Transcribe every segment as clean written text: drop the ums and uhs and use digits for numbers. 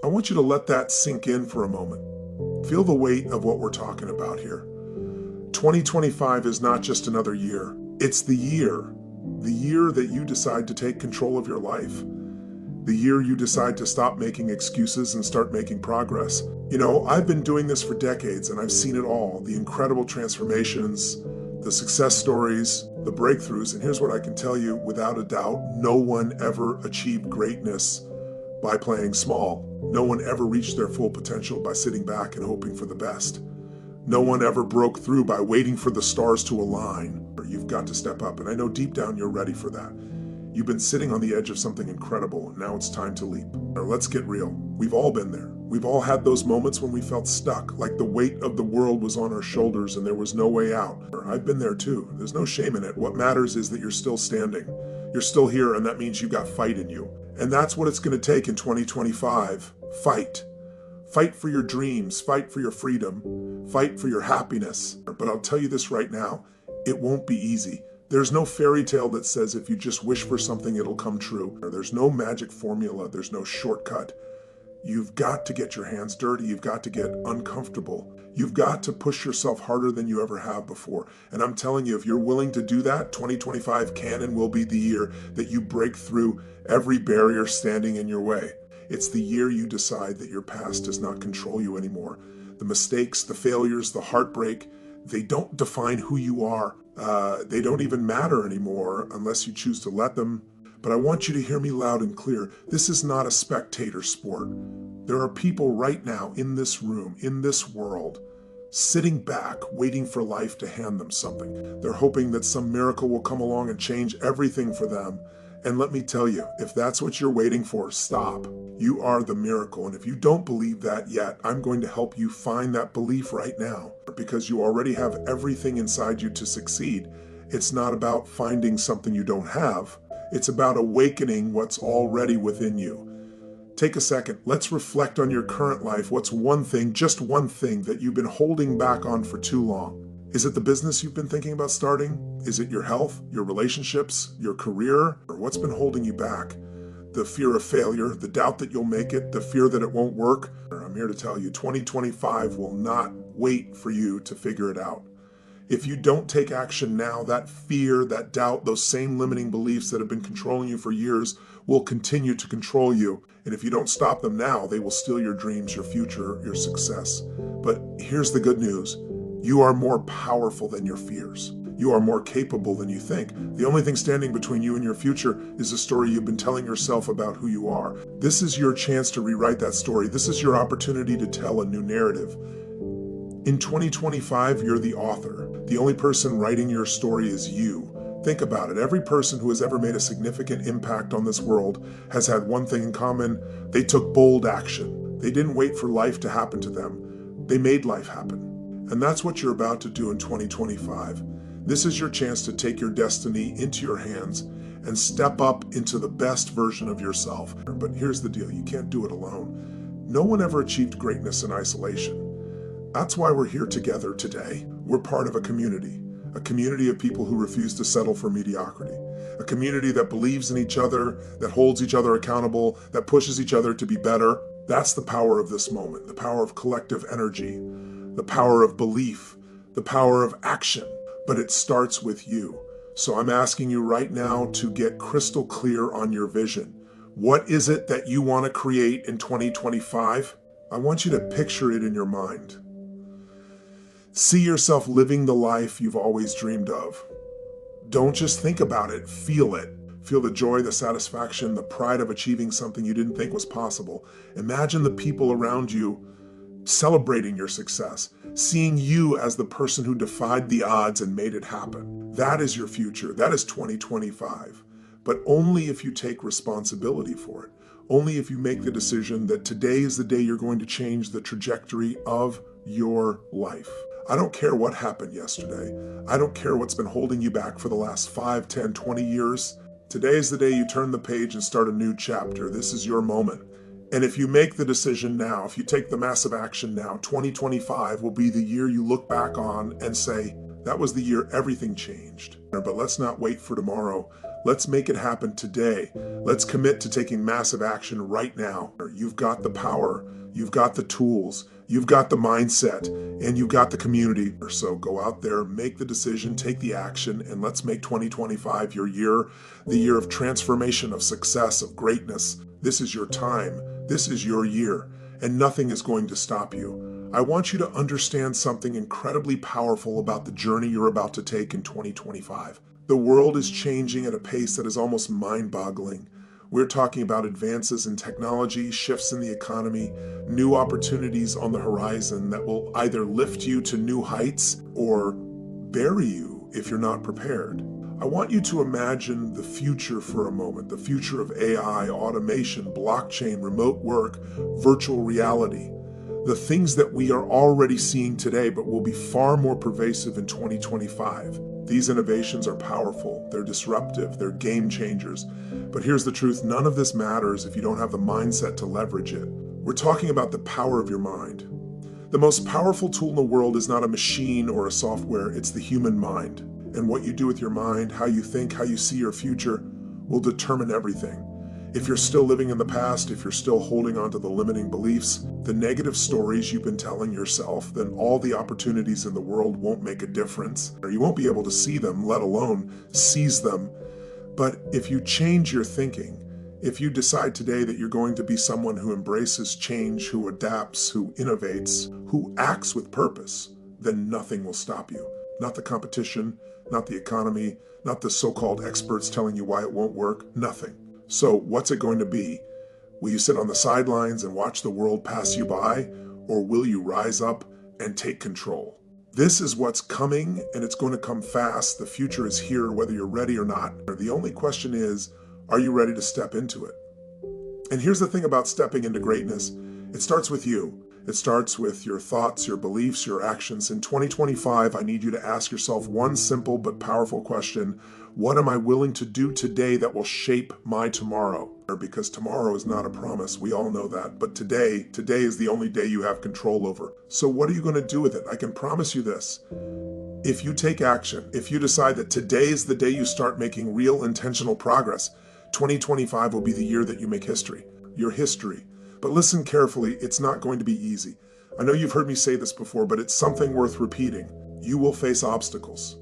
I want you to let that sink in for a moment. Feel the weight of what we're talking about here. 2025 is not just another year. It's the year that you decide to take control of your life. The year you decide to stop making excuses and start making progress. You know, I've been doing this for decades and I've seen it all. The incredible transformations, the success stories, the breakthroughs. And here's what I can tell you without a doubt. No one ever achieved greatness by playing small. No one ever reached their full potential by sitting back and hoping for the best. No one ever broke through by waiting for the stars to align. You've got to step up, and I know deep down you're ready for that. You've been sitting on the edge of something incredible, and now it's time to leap. Now, let's get real. We've all been there. We've all had those moments when we felt stuck, like the weight of the world was on our shoulders and there was no way out. I've been there too. There's no shame in it. What matters is that you're still standing. You're still here, and that means you've got fight in you. And that's what it's going to take in 2025. Fight. Fight for your dreams. Fight for your freedom. Fight for your happiness. But I'll tell you this right now, it won't be easy. There's no fairy tale that says if you just wish for something, it'll come true. There's no magic formula. There's no shortcut. You've got to get your hands dirty. You've got to get uncomfortable. You've got to push yourself harder than you ever have before. And I'm telling you, if you're willing to do that, 2025 can and will be the year that you break through every barrier standing in your way. It's the year you decide that your past does not control you anymore. The mistakes, the failures, the heartbreak, they don't define who you are. They don't even matter anymore unless you choose to let them. But I want you to hear me loud and clear. This is not a spectator sport. There are people right now in this room, in this world, sitting back, waiting for life to hand them something. They're hoping that some miracle will come along and change everything for them. And let me tell you, if that's what you're waiting for, stop. You are the miracle. And if you don't believe that yet, I'm going to help you find that belief right now, because you already have everything inside you to succeed. It's not about finding something you don't have. It's about awakening what's already within you. Take a second. Let's reflect on your current life. What's one thing, just one thing, that you've been holding back on for too long? Is it the business you've been thinking about starting? Is it your health, your relationships, your career? Or what's been holding you back? The fear of failure, the doubt that you'll make it, the fear that it won't work? I'm here to tell you, 2025 will not wait for you to figure it out. If you don't take action now, that fear, that doubt, those same limiting beliefs that have been controlling you for years will continue to control you. And if you don't stop them now, they will steal your dreams, your future, your success. But here's the good news. You are more powerful than your fears. You are more capable than you think. The only thing standing between you and your future is the story you've been telling yourself about who you are. This is your chance to rewrite that story. This is your opportunity to tell a new narrative. In 2025, you're the author. The only person writing your story is you. Think about it. Every person who has ever made a significant impact on this world has had one thing in common. They took bold action. They didn't wait for life to happen to them. They made life happen. And that's what you're about to do in 2025. This is your chance to take your destiny into your hands and step up into the best version of yourself. But here's the deal. You can't do it alone. No one ever achieved greatness in isolation. That's why we're here together today. We're part of a community of people who refuse to settle for mediocrity, a community that believes in each other, that holds each other accountable, that pushes each other to be better. That's the power of this moment, the power of collective energy, the power of belief, the power of action. But it starts with you. So I'm asking you right now to get crystal clear on your vision. What is it that you want to create in 2025? I want you to picture it in your mind. See yourself living the life you've always dreamed of. Don't just think about it, feel it. Feel the joy, the satisfaction, the pride of achieving something you didn't think was possible. Imagine the people around you celebrating your success, seeing you as the person who defied the odds and made it happen. That is your future. That is 2025. But only if you take responsibility for it. Only if you make the decision that today is the day you're going to change the trajectory of your life. I don't care what happened yesterday. I don't care what's been holding you back for the last 5, 10, 20 years. Today is the day you turn the page and start a new chapter. This is your moment. And if you make the decision now, if you take the massive action now, 2025 will be the year you look back on and say, that was the year everything changed. But let's not wait for tomorrow. Let's make it happen today. Let's commit to taking massive action right now. You've got the power, you've got the tools, you've got the mindset, and you've got the community. So go out there, make the decision, take the action, and let's make 2025 your year, the year of transformation, of success, of greatness. This is your time. This is your year, and nothing is going to stop you. I want you to understand something incredibly powerful about the journey you're about to take in 2025. The world is changing at a pace that is almost mind-boggling. We're talking about advances in technology, shifts in the economy, new opportunities on the horizon that will either lift you to new heights or bury you if you're not prepared. I want you to imagine the future for a moment, the future of AI, automation, blockchain, remote work, virtual reality. The things that we are already seeing today but will be far more pervasive in 2025. These innovations are powerful, they're disruptive, they're game changers. But here's the truth, none of this matters if you don't have the mindset to leverage it. We're talking about the power of your mind. The most powerful tool in the world is not a machine or a software, it's the human mind. And what you do with your mind, how you think, how you see your future, will determine everything. If you're still living in the past, if you're still holding on to the limiting beliefs, the negative stories you've been telling yourself, then all the opportunities in the world won't make a difference, or you won't be able to see them, let alone seize them. But if you change your thinking, if you decide today that you're going to be someone who embraces change, who adapts, who innovates, who acts with purpose, then nothing will stop you. Not the competition, not the economy, not the so-called experts telling you why it won't work, nothing. So what's it going to be? Will you sit on the sidelines and watch the world pass you by, or will you rise up and take control? This is what's coming, and it's going to come fast. The future is here, whether you're ready or not. The only question is, are you ready to step into it? And here's the thing about stepping into greatness. It starts with you. It starts with your thoughts, your beliefs, your actions. In 2025, I need you to ask yourself one simple but powerful question. What am I willing to do today that will shape my tomorrow? Because tomorrow is not a promise. We all know that. But today is the only day you have control over. So what are you going to do with it? I can promise you this. If you take action, if you decide that today is the day you start making real intentional progress, 2025 will be the year that you make history. Your history. But listen carefully, it's not going to be easy. I know you've heard me say this before, but it's something worth repeating. You will face obstacles.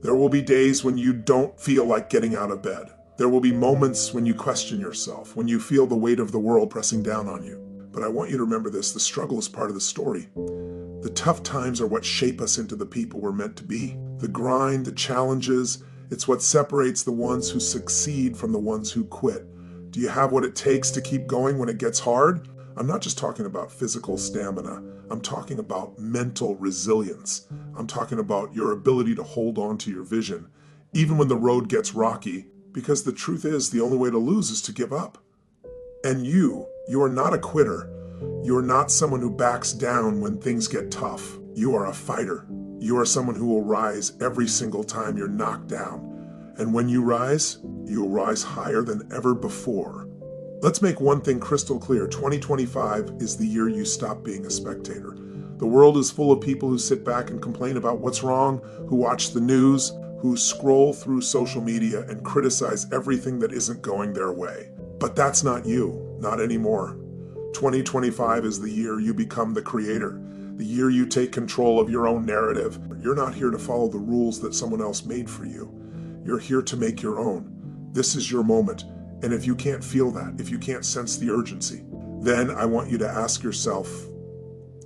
There will be days when you don't feel like getting out of bed. There will be moments when you question yourself, when you feel the weight of the world pressing down on you. But I want you to remember this, the struggle is part of the story. The tough times are what shape us into the people we're meant to be. The grind, the challenges, it's what separates the ones who succeed from the ones who quit. Do you have what it takes to keep going when it gets hard? I'm not just talking about physical stamina. I'm talking about mental resilience. I'm talking about your ability to hold on to your vision, even when the road gets rocky, because the truth is the only way to lose is to give up. And you are not a quitter. You are not someone who backs down when things get tough. You are a fighter. You are someone who will rise every single time you're knocked down. And when you rise, you'll rise higher than ever before. Let's make one thing crystal clear. 2025 is the year you stop being a spectator. The world is full of people who sit back and complain about what's wrong, who watch the news, who scroll through social media and criticize everything that isn't going their way. But that's not you, not anymore. 2025 is the year you become the creator, the year you take control of your own narrative. You're not here to follow the rules that someone else made for you. You're here to make your own. This is your moment. And if you can't feel that, if you can't sense the urgency, then I want you to ask yourself,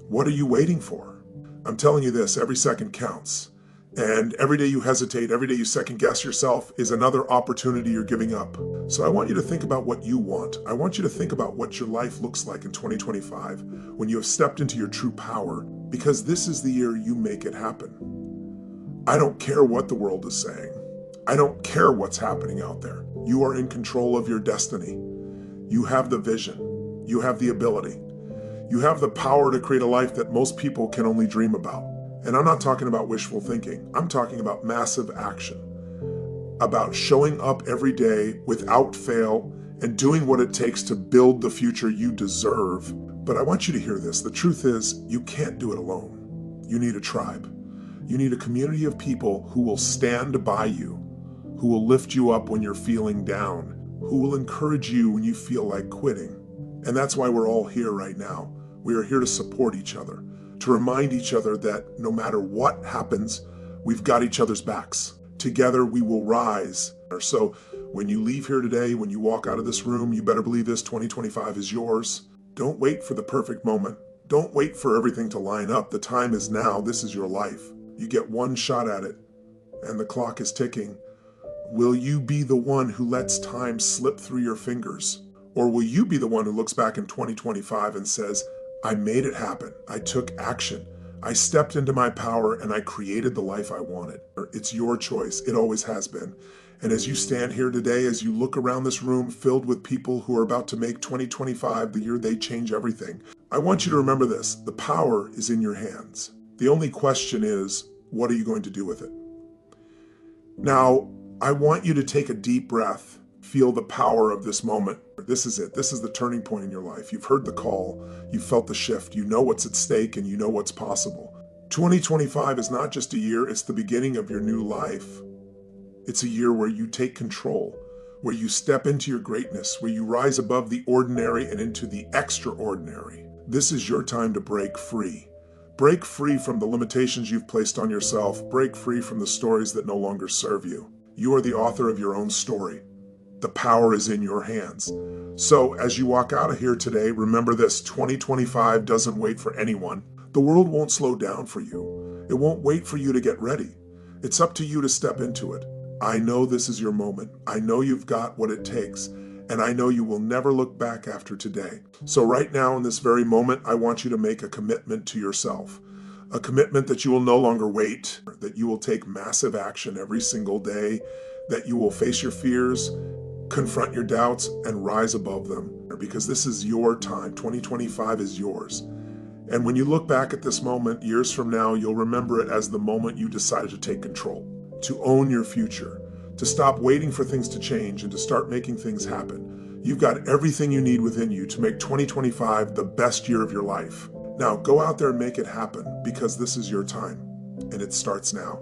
what are you waiting for? I'm telling you this, every second counts. And every day you hesitate, every day you second guess yourself is another opportunity you're giving up. So I want you to think about what you want. I want you to think about what your life looks like in 2025 when you have stepped into your true power, because this is the year you make it happen. I don't care what the world is saying. I don't care what's happening out there. You are in control of your destiny. You have the vision. You have the ability. You have the power to create a life that most people can only dream about. And I'm not talking about wishful thinking. I'm talking about massive action. About showing up every day without fail and doing what it takes to build the future you deserve. But I want you to hear this. The truth is, you can't do it alone. You need a tribe. You need a community of people who will stand by you, who will lift you up when you're feeling down, who will encourage you when you feel like quitting. And that's why we're all here right now. We are here to support each other, to remind each other that no matter what happens, we've got each other's backs. Together we will rise. So when you leave here today, when you walk out of this room, you better believe this 2025 is yours. Don't wait for the perfect moment. Don't wait for everything to line up. The time is now. This is your life. You get one shot at it, and the clock is ticking. Will you be the one who lets time slip through your fingers? Or will you be the one who looks back in 2025 and says, I made it happen. I took action. I stepped into my power and I created the life I wanted. It's your choice. It always has been. And as you stand here today, as you look around this room filled with people who are about to make 2025 the year they change everything, I want you to remember this. The power is in your hands. The only question is, what are you going to do with it? Now, I want you to take a deep breath, feel the power of this moment. This is it. This is the turning point in your life. You've heard the call. You've felt the shift. You know what's at stake and you know what's possible. 2025 is not just a year. It's the beginning of your new life. It's a year where you take control, where you step into your greatness, where you rise above the ordinary and into the extraordinary. This is your time to break free. Break free from the limitations you've placed on yourself. Break free from the stories that no longer serve you. You are the author of your own story. The power is in your hands. So as you walk out of here today, remember this, 2025 doesn't wait for anyone. The world won't slow down for you. It won't wait for you to get ready. It's up to you to step into it. I know this is your moment. I know you've got what it takes. And I know you will never look back after today. So right now in this very moment, I want you to make a commitment to yourself. A commitment that you will no longer wait, that you will take massive action every single day, that you will face your fears, confront your doubts, and rise above them. Because this is your time. 2025 is yours. And when you look back at this moment, years from now, you'll remember it as the moment you decided to take control, to own your future, to stop waiting for things to change and to start making things happen. You've got everything you need within you to make 2025 the best year of your life. Now, go out there and make it happen because this is your time, and it starts now.